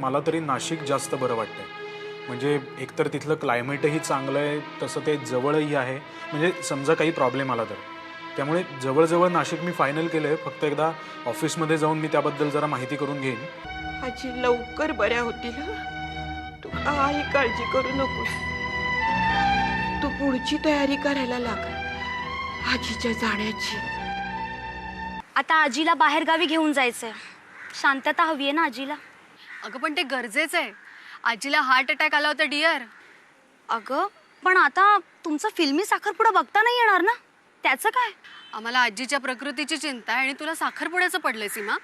मला तरी नाशिक जास्त बरं वाटतंय. म्हणजे एकतर तिथलं क्लायमेटही चांगलं आहे, तसं ते जवळही आहे. म्हणजे समजा काही प्रॉब्लेम आला तर. त्यामुळे जवळजवळ नाशिक मी फायनल केलंय. फक्त एकदा ऑफिसमध्ये जाऊन मी त्याबद्दल जरा माहिती करून घेईन. आजी लवकर बऱ्या होतील हं. तू काही काळजी करू नकोस. तू पुढची तयारी करायला लाग आजीच्या जाण्याची. आता आजीला बाहेर गावी घेऊन जायचंय. शांतता हवी आहे ना आजीला. अगं पण ते गरजेचं आहे. आजीला हार्ट अटॅक आला होता डिअर. अगं पण आता तुमचं फिल्मी साखरपुडा बघता नाही येणार ना, त्याचं काय? आम्हाला आजीच्या प्रकृतीची चिंता आहे आणि तुला साखरपुड्याचं पडलंय सीमा.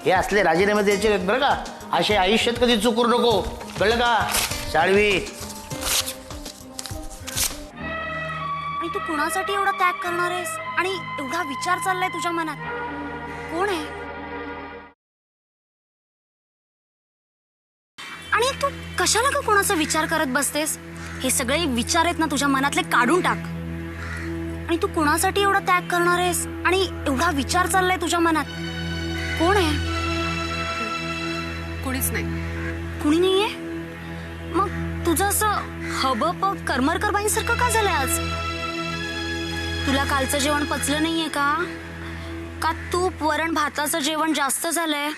हे असले राजीनामे द्यायचे बरं का. असे आयुष्यात कधी चुकू नको, कळलं का साळवी. आणि तू कुणासाठी एवढा त्याग करणार आहेस आणि एवढा विचार चाललाय तुझ्या मनात? कोण आहे? आणि तू कशाला का कोणाचा विचार करत बसतेस? हे सगळे विचार आहेत ना तुझ्या मनातले, काढून टाक. आणि तू कुणासाठी एवढा त्याग करणार आहेस आणि एवढा विचार चाललाय तुझ्या मनात? कोण आहे? कुणीच नाही. कुणी नाहीये? मग तुझं असं हबप करमरकर बाईंसारखं का झालंय आज? तुला कालचं जेवण पचलं नाहीये का? का तूप वरण भाताचं जेवण जास्त झालंय?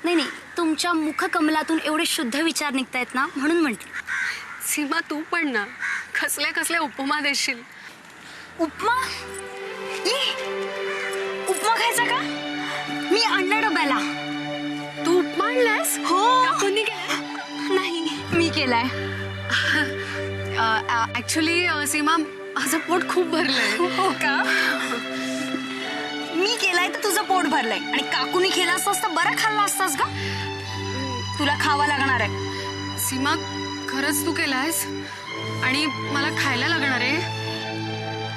नाही, तुमच्या मुखकमलातून एवढे शुद्ध विचार निघतायत ना, म्हणून म्हणते. सीमा तू पण ना कसल्या उपमा देशील. उपमा? उपमा खायचा का? मी आणलं डब्याला. तू उपमा आणलास? हो. कोणी केलाय? नाही, मी केलाय. ऍक्च्युली सीमा माझं पोट खूप भरलंय. हो का? मी केलाय तर तुझं पोट भरलंय आणि काकूनी केला असतास तर बरं खाल्ला असतास का? तुला खावा लागणार आहे. सीमा खरंच तू केलायस आणि मला खायला लागणार आहे.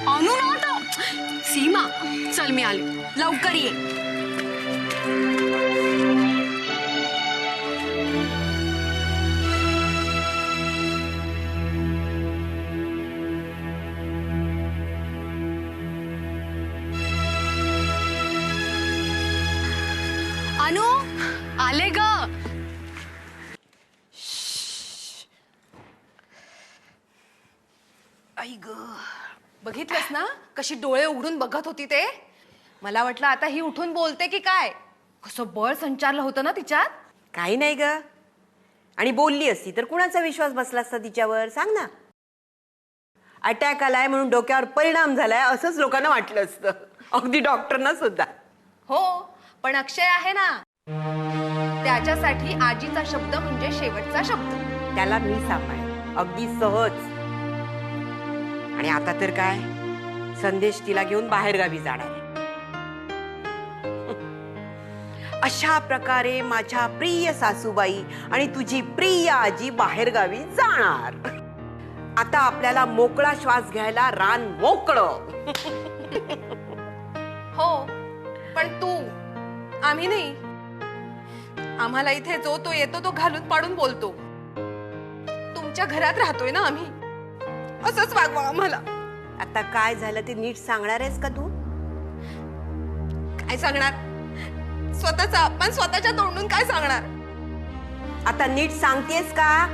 आणू ना आता. सीमा चल मी आले. लवकर ये. अनु आले ग. आई ग, बघितलंस ना कशी डोळे उघडून बघत होती ते. मला वाटलं आता ही उठून बोलते की काय. कसं बळ संचारलं होतं ना तिच्यात. काही नाही ग. आणि बोलली असती तर कुणाचा विश्वास बसला असता तिच्यावर? सांग ना. अटॅक आलाय म्हणून डोक्यावर परिणाम झालाय असंच लोकांना वाटलं असतं, अगदी डॉक्टरना सुद्धा. हो पण अक्षय आहे ना, त्याच्यासाठी आजीचा शब्द म्हणजे शेवटचा शब्द. त्याला मी सांभाळ अगदी सहज. आणि आता तर काय, संदेश तिला घेऊन बाहेरगावी जाणार आहे. अशा प्रकारे माझ्या प्रिय सासूबाई आणि तुझी प्रिय आजी बाहेरगावी जाणार. आता आपल्याला मोकळा श्वास घ्यायला रान मोकळं. हो पण तू, आम्ही नाही. आम्हाला इथे जो तो येतो तो घालून पाडून बोलतो. तुमच्या घरात राहतोय ना आम्ही, असंच वागवा आम्हाला. आता काय झालं ते नीट सांगणार आहेस का तू? काय सांगणार? स्वतःचा आपण स्वतःच्या तोंडून काय सांगणार? आता नीट सांगतेस का?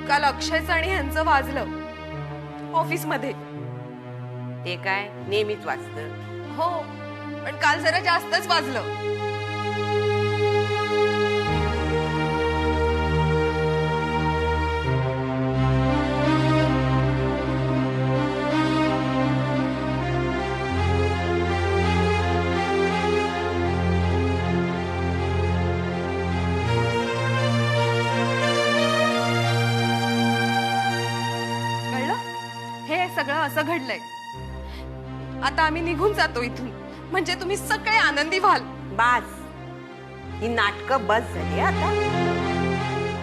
काल अक्षयचं आणि ह्यांचं वाजलं ऑफिस मध्ये. ते काय नेहमीच वाचतं. हो पण काल जरा जास्तच वाजलं. सगळं असं घडलंय. आता आम्ही निघून जातो इथून, म्हणजे तुम्ही सगळे आनंदी व्हाल. बास, ही नाटकं बस झाली आता.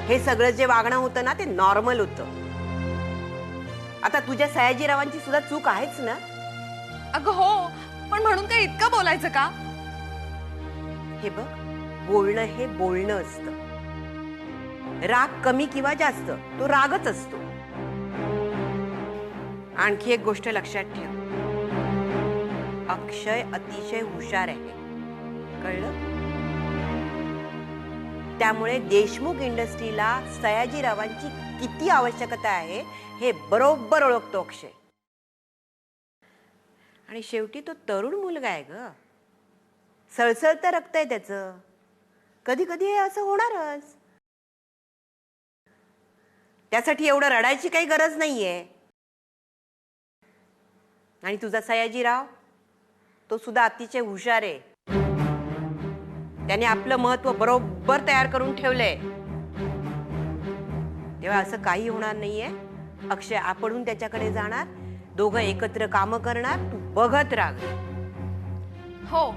हे सगळं जे वागणं होतं ना ते नॉर्मल होतं. आता तुझ्या सयाजीरावांची सुद्धा चूक आहेच ना. अगं हो, पण म्हणून काय इतकं बोलायचं का? हे बघ, बोलणं हे बोलणं असतं. राग कमी किंवा जास्त तो रागच असतो. आणखी एक गोष्ट लक्षात ठेव, अक्षय अतिशय हुशार आहे, कळलं? त्यामुळे देशमुख इंडस्ट्रीला सयाजीरावांची किती आवश्यकता आहे हे बरोबर ओळखतो अक्षय. आणि शेवटी तो तरुण मुलगा आहे ग, सळसळतं रक्त आहे त्याचं. कधी कधी हे असं होणारच. त्यासाठी एवढं रडायची काही गरज नाहीये. आणि तुझा सयाजीराव तो सुद्धा अतिशय हुशार आहे. त्याने आपलं महत्व बरोबर तयार करून ठेवलंय. तेव्हा असं काही होणार नाहीये. अक्षय आपणहून त्याच्याकडे जाणार, दोघं एकत्र कामं करणार, तू बघत राह. हो,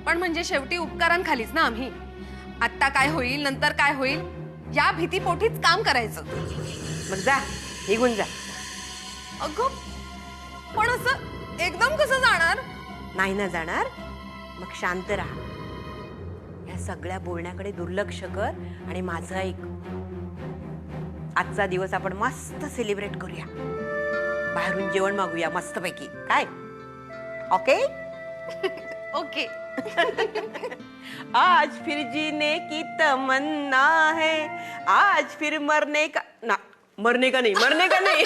पण म्हणजे शेवटी उपकारांखालीच ना आम्ही. आत्ता काय होईल, नंतर काय होईल या भीतीपोटीच काम करायचं. मग जा, निघून जा. अगं पण असं एकदम कसं जाणार? नाही ना जाणार, मग शांत राहा. या सगळ्या बोलण्याकडे दुर्लक्ष कर आणि माझं ऐक. आजचा दिवस आपण मस्त सेलिब्रेट करूया. बाहेरून जेवण मागूया मस्तपैकी. काय ओके? ओके. आज फिर जीने की तमन्ना है, आज फिर मरने का मरने का नहीं.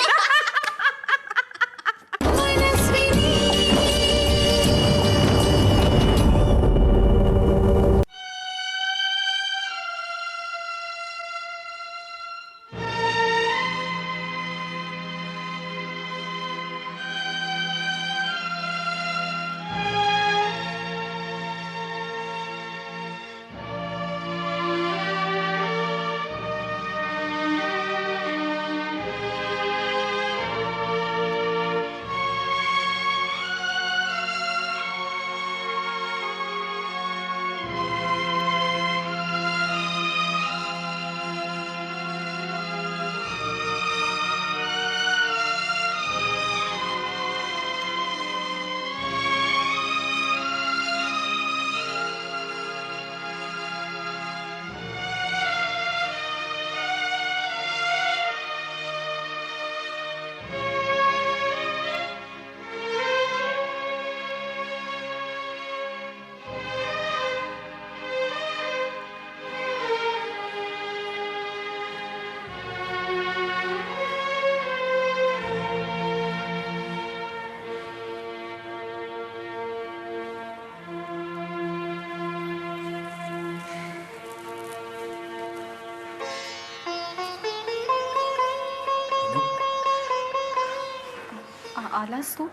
आलास तू?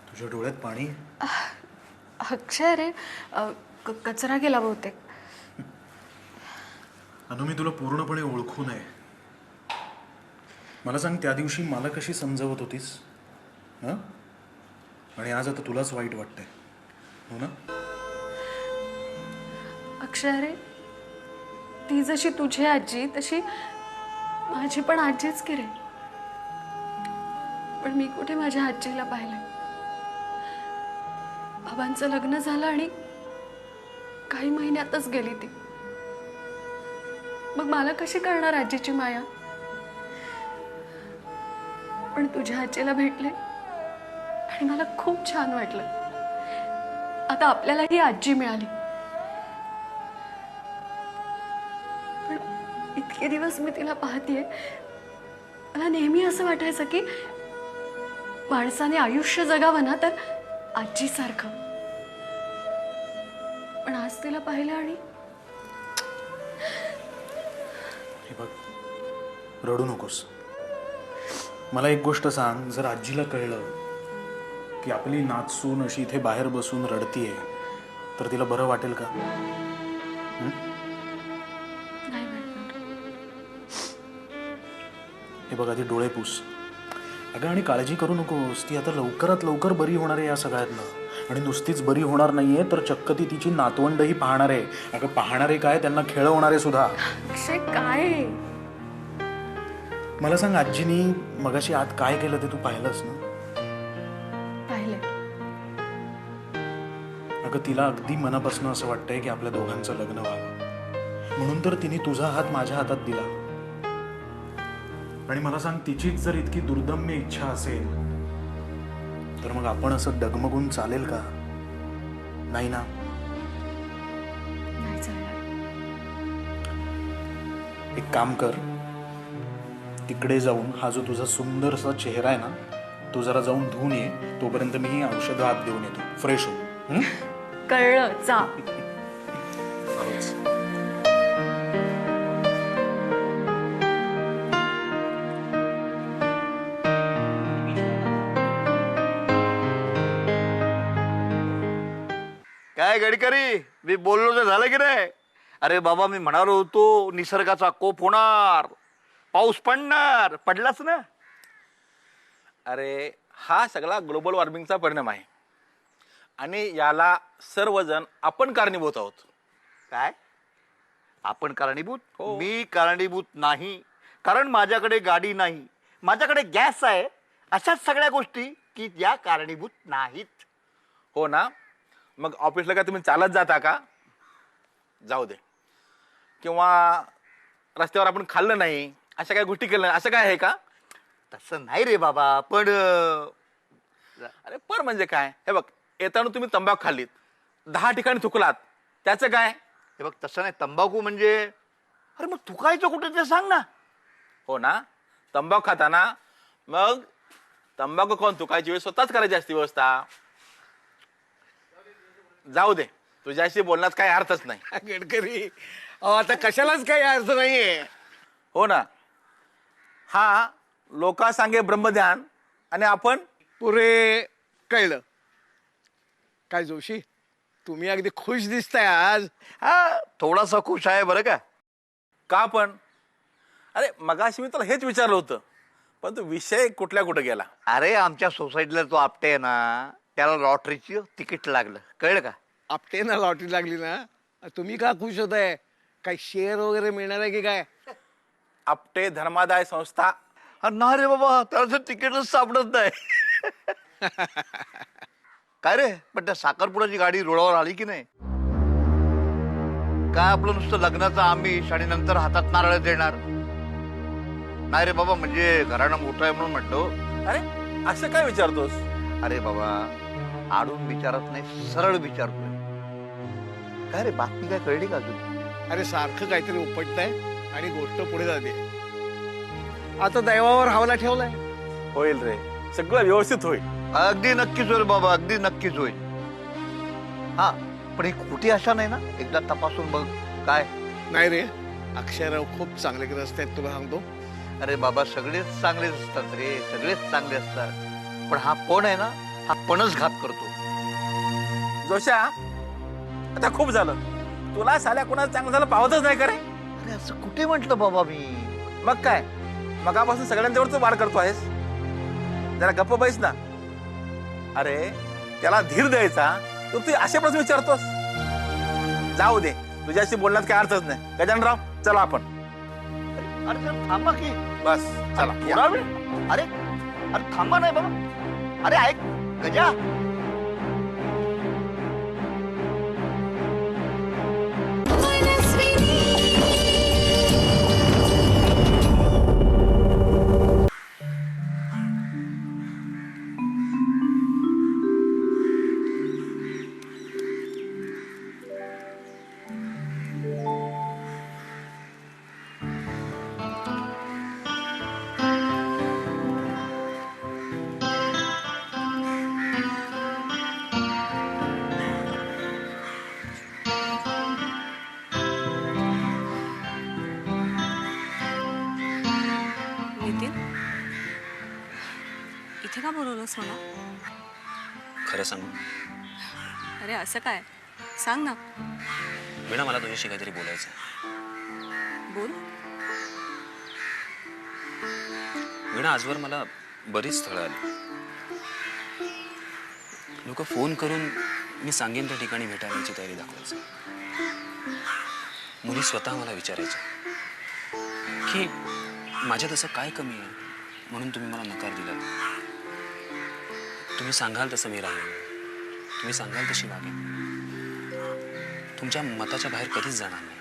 तुझ्या डोळ्यात पाणी. अक्षय रे, कचरा गेला बहुतेक. अनु, मी तुला पूर्णपणे ओळखू नये. मला सांग, त्या दिवशी मला कशी समजावत होतीस हं? आणि आज आता तुलाच वाईट वाटतंय, हो ना? अक्षय रे, ती जशी तुझी आजी तशी माझी पण आजीच की रे. पण मी कुठे माझ्या आजीला पाहिलंय. बाबांचं लग्न झालं आणि काही महिन्यातच गेली ती. मग मला कशी करणार आजीची माया? पण तुझ्या आजीला भेटले आणि मला खूप छान वाटलं. आता आपल्याला ही आजी मिळाली. पण इतके दिवस मी तिला पाहतेय, मला नेहमी असं वाटायचं की माणसाने आयुष्य जगावं ना तर आजीसारखं. पण आज तिला पाहिलं आणि हे बघ, रडू नकोस. मला एक गोष्ट सांग, जर आजीला कळलं की आपली नातसून अशी इथे बाहेर बसून रडतीये तर तिला बरं वाटेल का? नाही वाटणार. हे बघ, आधी डोळे पुस. अगं, आणि काळजी करू नकोस. ती आता लवकरात लवकर बरी होणार आहे या सगळ्यातनं. आणि नुसतीच बरी होणार नाहीये तर चक्क ती तिची नातवंडही पाहणार आहे. अगं, पाहणार आहे काय, त्यांना खेळवणार आहे सुद्धा. अक्षय काय? मला सांग, आजीनी मगाशी आत काय केलं ते तू पाहिलंस ना? पाहिले. अगं, तिला अगदी मनापासून असं वाटतंय की आपल्या दोघांचं लग्न व्हावं. म्हणून तर तिने तुझा हात माझ्या हातात दिला. आणि मला सांग, तिचीच जर इतकी दुर्दम्य इच्छा असेल तर मग आपण असं डगमगून चालेल का? नाही ना? नाही. एक काम कर, तिकडे जाऊन हा जो तुझा सुंदरसा चेहरा आहे ना, तो जरा जाऊन धुवून ये. तोपर्यंत मी औषधं आत देऊन येतो, फ्रेश हो. कळलं, जा. काय गडकरी, मी बोललो तर झालं की नाही? अरे बाबा, मी म्हणालो होतो निसर्गाचा कोप होणार, पाऊस पडणार, पडलाच ना. अरे हा सगळा ग्लोबल वॉर्मिंगचा परिणाम आहे आणि याला सर्वजण आपण कारणीभूत आहोत. काय आपण कारणीभूत? हो. मी कारणीभूत नाही, कारण माझ्याकडे गाडी नाही, माझ्याकडे गॅस आहे. अशाच सगळ्या गोष्टी की ज्या कारणीभूत नाहीत. हो ना. मग ऑफिसला काय तुम्ही चालत जाता का? जाऊ दे. किंवा रस्त्यावर आपण खाल्लं नाही, अशा काही गोष्टी केल्या नाही, असं काय आहे का? तसं नाही रे बाबा, पण अरे पण म्हणजे काय? हे बघ, येताना तुम्ही तंबाखू खाल्लीत, 10 ठिकाणी थुकलात, त्याचं काय? हे बघ, तसं नाही. तंबाखू म्हणजे अरे मग थुकायचं कुठे ते सांग ना. हो ना. तंबाखू खाताना मग तंबाखू खाऊन थुकायची वेळ स्वतःच करायची असती व्यवस्था. जाऊ दे, तुझ्याशी बोलण्यात काही अर्थच नाही. गडकरी, आता कशालाच काही अर्थ नाहीये. हो ना. हा लोका सांगे ब्रह्मज्ञान आणि आपण पुरे कळलं. काय जोशी, तुम्ही अगदी खुश दिसताय आज. हा, थोडासा खुश आहे बरं का. का पण? अरे मगाशी मी तुला हेच विचारलं होतं, पण तू विषय कुठल्या कुठं गेला. अरे आमच्या सोसायटीला तो आपटे आहे ना, त्याला लॉटरीची तिकीट लागलं, कळलं का? आपटे ना लॉटरी लागली ना, तुम्ही का खुश होताय? काही शेअर वगैरे मिळणार आहे की काय? आपटे धर्मादाय संस्था. ना रे बाबा, त्याचं तिकीटच सापडत नाही. काय रे, पण त्या साखरपुड्याची गाडी रुळावर आली की नाही? काय आपलं नुसतं लग्नाचं आमिष आणि नंतर हातात नारळ देणार? नाही रे बाबा, म्हणजे घराणं मोठं आहे म्हणून म्हटलं. अरे असं काय विचारतोस? अरे बाबा, आडून विचारत नाही, सरळ विचारतोय. काय रे, बातमी काय कळली का अजून? अरे सारखं काहीतरी उपटतंय आणि गोष्ट पुढे जाते. आता दैवावर हवाला ठेवलाय. होईल रे, सगळं व्यवस्थित होईल. अगदी नक्कीच होईल बाबा, अगदी नक्कीच होईल. हा, पण ही खोटी आशा नाही ना? एकदा तपासून बघ. काय? नाही रे, अक्षरराव खूप चांगले ग्रस्त आहेत, तुला सांगतो. अरे बाबा, सगळेच चांगले असतात रे, सगळेच चांगले असतात. पण हा पण आहे ना, हा पणच घात करतो. जोशा, आता खूप झालं. तुला साल्या कोणाला चांगलं झालं पावतच नाही का रे? अरे असं कुठे म्हटलं बाबा मी? मग काय, मगापासून सगळ्यांच्यावरच वाढ करतो आहेस. जरा गप्प बैस ना. अरे त्याला धीर द्यायचा, तर तू असे प्रश्न विचारतोस. जाऊ दे, तुझ्याशी बोलण्यात काय अर्थच नाही. गजाननराव, चला आपण. अरे जरा थांबा की. बस चला. थोडा वेळ. अरे अरे थांबा नाही बाबा. अरे ऐक गजा. नितीन, इथे का बोलवलंस मला? खरं सांगू अरे असं काय, सांग ना. वीणा, मला तुझ्याशी काहीतरी बोलायचं आहे. बोल. वीणा, आजवर मला बरीच स्थळं आली. लोक फोन करून मी सांगेन त्या ठिकाणी भेटायला याची तयारी दाखवायची. मुली स्वतः मला विचारायच्या की माझ्यात असं काय कमी आहे म्हणून तुम्ही मला नकार दिला. तुम्ही सांगाल तसं मी राहीन, तुम्ही सांगाल तशी वागेन, तुमच्या मताच्या बाहेर कधीच जाणार नाही.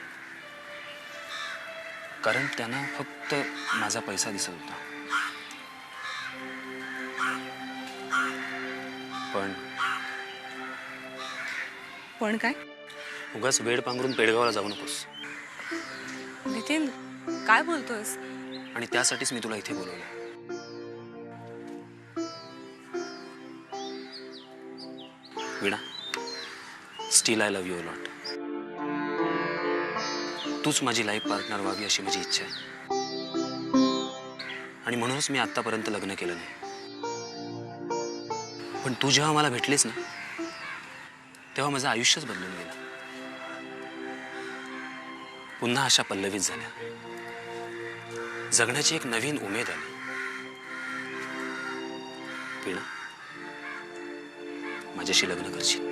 कारण त्यांना फक्त माझा पैसा दिसत होता. पण काय? उगाच वेळ पांघरून पेडगावला जाऊ नकोस. नितीन, काय बोलतोयस? आणि त्यासाठीच मी तुला इथे बोलवलं. Veena, still I love you a lot. तूच माझी लाईफ पार्टनर व्हावी अशी माझी इच्छा आहे. आणि म्हणूनच मी आतापर्यंत लग्न केलं नाही. पण तू जेव्हा मला भेटलीस ना, तेव्हा माझं आयुष्यच बदलून गेलं. पुन्हा अशा पल्लवीत झाल्या. जगण्याची एक नवीन उमेद आली. वीणा, माझ्याशी लग्न करशील?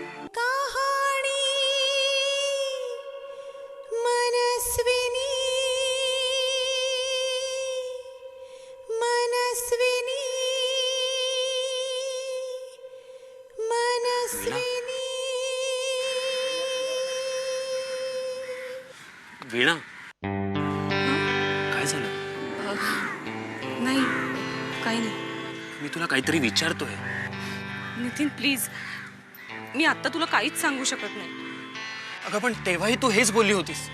वीणा, काय झालं? नाही, काही नाही. मी तुला काहीतरी विचारतोय. नितीन प्लीज, मी आता तुला काहीच सांगू शकत नाही. अगं पण तेव्हाही तू हेच बोलली होतीस.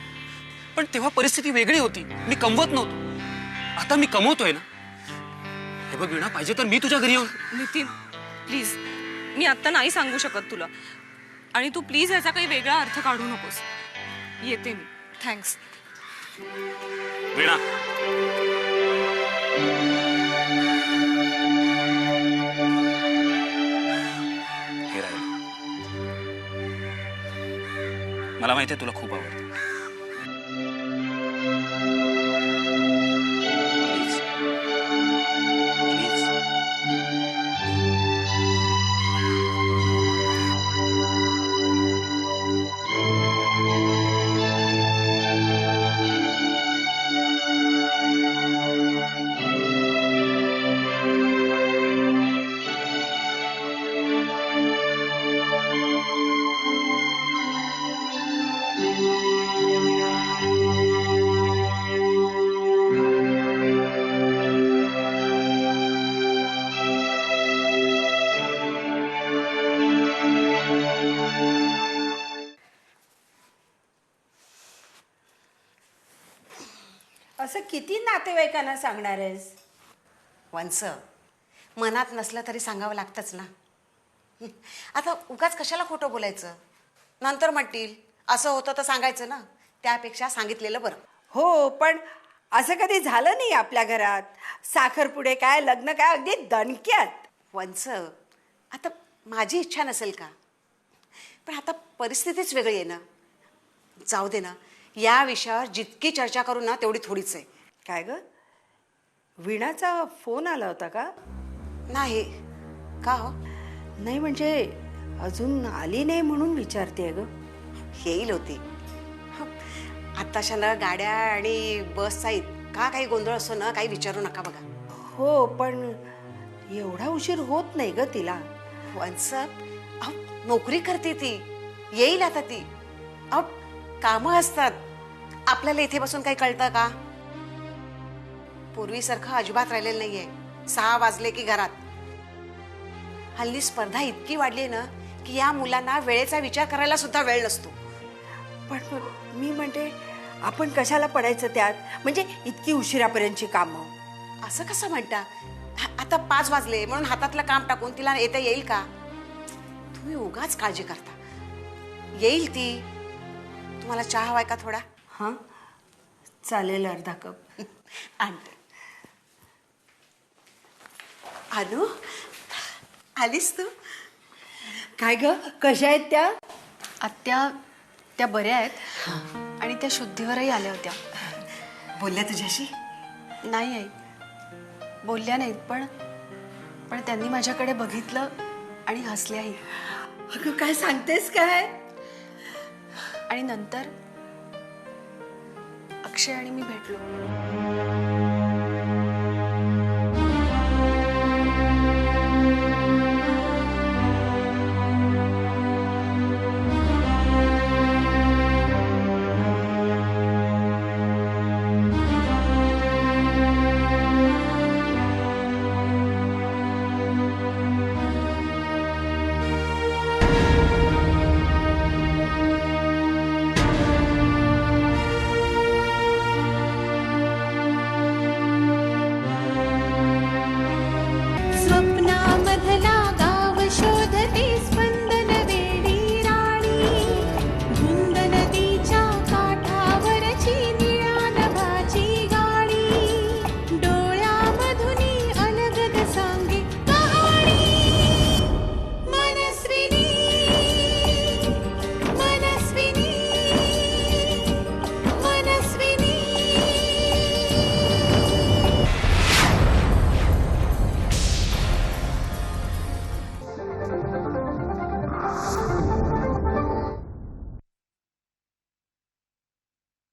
पण तेव्हा परिस्थिती वेगळी होती. मी कमवत नव्हतो. आता मी कमवतोय ना. हे बघ वीणा, पाहिजे तर मी तुझ्या घरी येऊन. नितीन प्लीज, मी आता नाही सांगू शकत तुला. आणि तू प्लीज ह्याचा काही वेगळा अर्थ काढू नकोस. येते मी. थँक्स. वीणा, हे राहिलं. मला माहिती आहे तुला खूप आवडतं. Please please. असं किती नातेवाईकांना सांगणार आहेस? वंस, मनात नसलं तरी सांगावं लागतंच ना. आता उगाच कशाला खोटं बोलायचं? नंतर म्हणतील असं होतं तर सांगायचं ना. त्यापेक्षा सांगितलेलं बरं. हो, पण असं कधी झालं नाही आपल्या घरात. साखरपुडे काय, लग्न काय, अगदी दणक्यात. वंस, आता माझी इच्छा नसेल का? पण आता परिस्थितीच वेगळी आहे ना. जाऊ दे ना. या विषयावर जितकी चर्चा करू ना तेवढी थोडीच आहे. काय ग, वीणाचा फोन आला होता का? नाही. का हो? नाही म्हणजे अजून आली नाही म्हणून विचारते ग. येईल होती. आताशाला गाड्या आणि बसचा इतका काही गोंधळ असतो ना, काही विचारू नका बघा. हो, पण एवढा उशीर होत नाही ग तिला. वंस, नोकरी करते ती. येईल आता ती. कामं असतात. आपल्याला इथे बसून काही कळतं का? पूर्वीसारखं अजिबात राहिलेलं नाहीये. 6 वाजले की घरात. हल्ली स्पर्धा इतकी वाढली आहे ना की या मुलांना वेळेचा विचार करायला सुद्धा वेळ नसतो. पण मी म्हणते आपण कशाला पडायचं त्यात? म्हणजे इतकी उशिरापर्यंतची कामं. असं कसं म्हणता? आता 5 वाजले म्हणून हातातलं काम टाकून तिला येता येईल का? तुम्ही उगाच काळजी करता. येईल ती. तुम्हाला चहा हवाय का थोडा? हां चालेल, अर्धा कप आणते. अनु, आलीस तू? काय ग, कशा आहेत त्या? आत्या त्या बऱ्या आहेत. आणि त्या शुद्धीवरही आल्या होत्या. बोलल्या तुझ्याशी? नाही आई, बोलल्या नाहीत. पण त्यांनी माझ्याकडे बघितलं आणि हसल्याही. अगं काय सांगतेस काय? आणि नंतर अक्षय आणि मी भेटलो.